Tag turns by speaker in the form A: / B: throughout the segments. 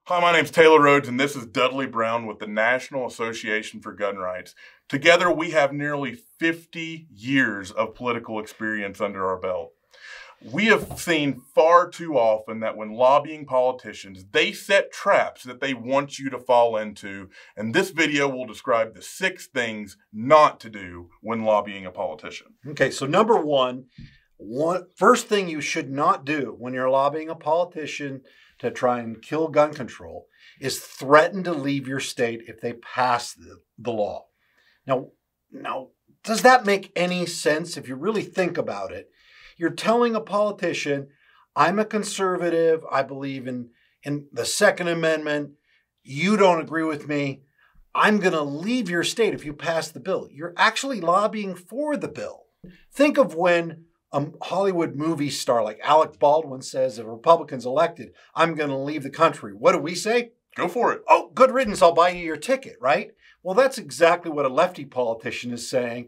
A: Hi, my name's Taylor Rhodes, and this is Dudley Brown with the National Association for Gun Rights. Together, we have nearly 50 years of political experience under our belt. We have seen far too often that when lobbying politicians, they set traps that they want you to fall into, and this video will describe the 6 things not to do when lobbying a politician.
B: Okay, so number one, first thing you should not do when you're lobbying a politician to try and kill gun control is threaten to leave your state if they pass the law. Now, does that make any sense if you really think about it? You're telling a politician, I'm a conservative, I believe in the Second Amendment, you don't agree with me, I'm going to leave your state if you pass the bill. You're actually lobbying for the bill. Think of when a Hollywood movie star like Alec Baldwin says, if a Republican's elected, I'm going to leave the country. What do we say?
A: Go for it.
B: Oh, good riddance, I'll buy you your ticket, right? Well, that's exactly what a lefty politician is saying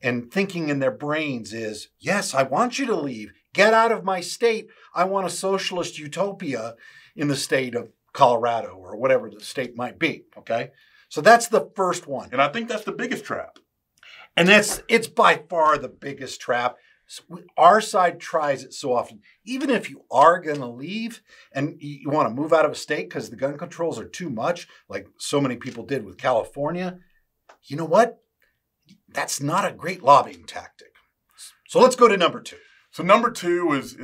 B: and thinking in their brains is, yes, I want you to leave. Get out of my state. I want a socialist utopia in the state of Colorado or whatever the state might be, okay? So that's the first one.
A: And I think that's the biggest trap.
B: And it's by far the biggest trap. Our side tries it so often. Even if you are going to leave and you want to move out of a state because the gun controls are too much, like so many people did with California, you know what? That's not a great lobbying tactic. So let's go to number 2.
A: So number 2 is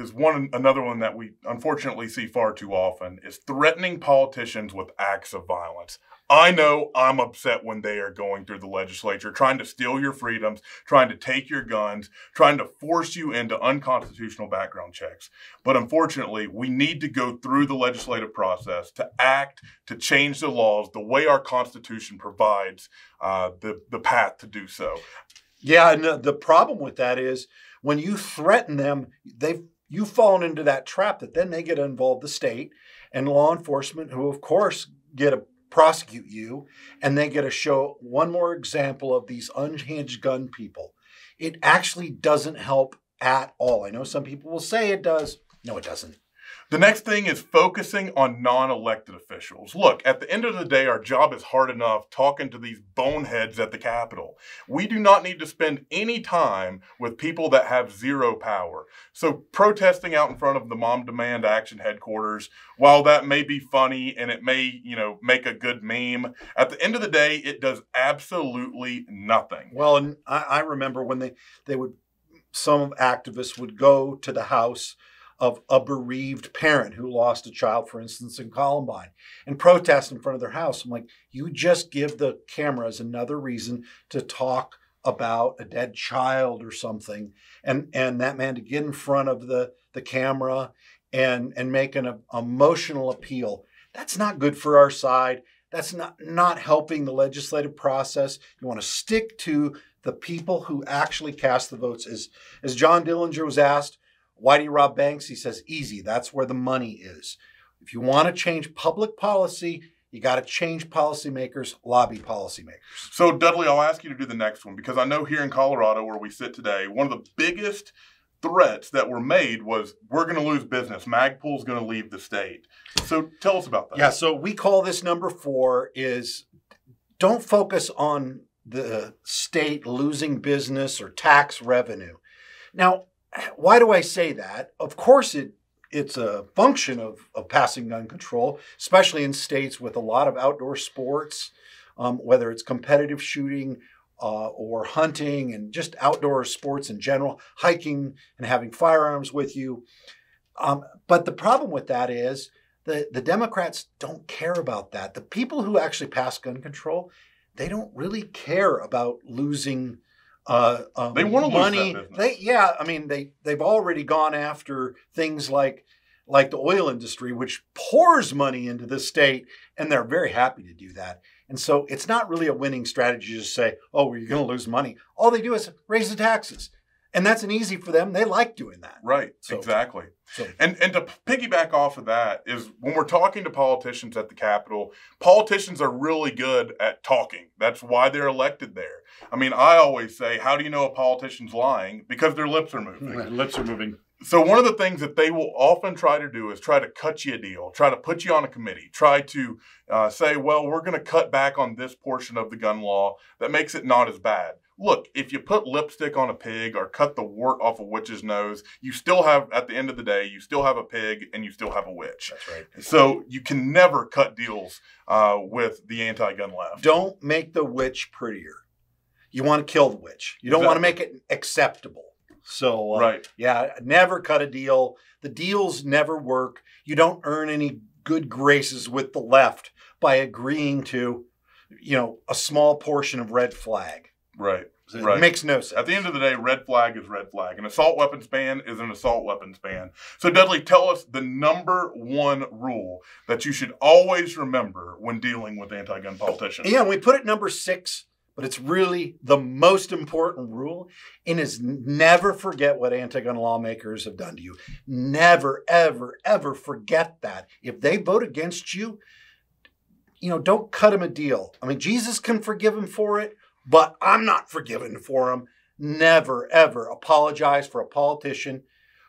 A: another one that we unfortunately see far too often, is threatening politicians with acts of violence. I know I'm upset when they are going through the legislature, trying to steal your freedoms, trying to take your guns, trying to force you into unconstitutional background checks. But unfortunately, we need to go through the legislative process to act, to change the laws the way our Constitution provides the path to do so.
B: Yeah, and the problem with that is when you threaten them, you've fallen into that trap that then they get involved, the state and law enforcement, who of course get to prosecute you, and they get to show one more example of these unhinged gun people. It actually doesn't help at all. I know some people will say it does. No, it doesn't.
A: The next thing is focusing on non-elected officials. Look, at the end of the day, our job is hard enough talking to these boneheads at the Capitol. We do not need to spend any time with people that have zero power. So protesting out in front of the Mom Demand Action headquarters, while that may be funny and it may, make a good meme, at the end of the day, it does absolutely nothing.
B: Well, and I remember when some activists would go to the house of a bereaved parent who lost a child, for instance, in Columbine, and protest in front of their house. I'm like, you just give the cameras another reason to talk about a dead child or something, and that man to get in front of the camera and make an emotional appeal. That's not good for our side. That's not helping the legislative process. You want to stick to the people who actually cast the votes. As John Dillinger was asked, why do you rob banks? He says, easy. That's where the money is. If you want to change public policy, you got to change policymakers, lobby policymakers.
A: So, Dudley, I'll ask you to do the next one, because I know here in Colorado where we sit today, one of the biggest threats that were made was we're going to lose business. Magpul's going to leave the state. So tell us about that.
B: Yeah, so we call this number 4 is don't focus on the state losing business or tax revenue. Now, why do I say that? Of course, it's a function of passing gun control, especially in states with a lot of outdoor sports, whether it's competitive shooting or hunting and just outdoor sports in general, hiking and having firearms with you. But the problem with that is the Democrats don't care about that. The people who actually pass gun control, they don't really care about losing
A: they want to
B: money.
A: Lose that business.
B: They've already gone after things like the oil industry, which pours money into the state, and they're very happy to do that. And so it's not really a winning strategy to say, oh, well, you're going to lose money. All they do is raise the taxes. And that's an easy for them. They like doing that.
A: Right, exactly. And to piggyback off of that is when we're talking to politicians at the Capitol, politicians are really good at talking. That's why they're elected there. I mean, I always say, how do you know a politician's lying? Because their lips are moving.
B: Lips are moving.
A: So one of the things that they will often try to do is try to cut you a deal, try to put you on a committee, try to say, well, we're going to cut back on this portion of the gun law that makes it not as bad. Look, if you put lipstick on a pig or cut the wart off a witch's nose, you still have, at the end of the day, you still have a pig and you still have a witch.
B: That's right.
A: So you can never cut deals with the anti-gun left.
B: Don't make the witch prettier. You want to kill the witch. You don't want to make it acceptable. So,
A: right.
B: Yeah, never cut a deal. The deals never work. You don't earn any good graces with the left by agreeing to, a small portion of red flag.
A: Right.
B: It makes no sense.
A: At the end of the day, red flag is red flag. An assault weapons ban is an assault weapons ban. So, Dudley, tell us the number one rule that you should always remember when dealing with anti-gun politicians.
B: Yeah, we put it number 6, but it's really the most important rule, and is never forget what anti-gun lawmakers have done to you. Never, ever, ever forget that. If they vote against you, don't cut them a deal. I mean, Jesus can forgive them for it, but I'm not forgiven for them. Never, ever apologize for a politician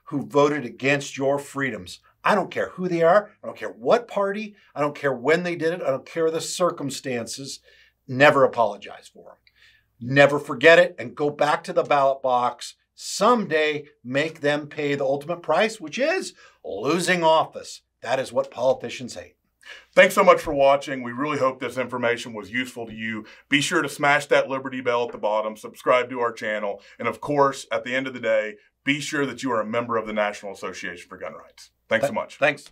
B: who voted against your freedoms. I don't care who they are. I don't care what party. I don't care when they did it. I don't care the circumstances. Never apologize for them. Never forget it and go back to the ballot box. Someday make them pay the ultimate price, which is losing office. That is what politicians hate.
A: Thanks so much for watching. We really hope this information was useful to you. Be sure to smash that Liberty bell at the bottom, subscribe to our channel, and of course, at the end of the day, be sure that you are a member of the National Association for Gun Rights. Thanks so much.
B: Thanks.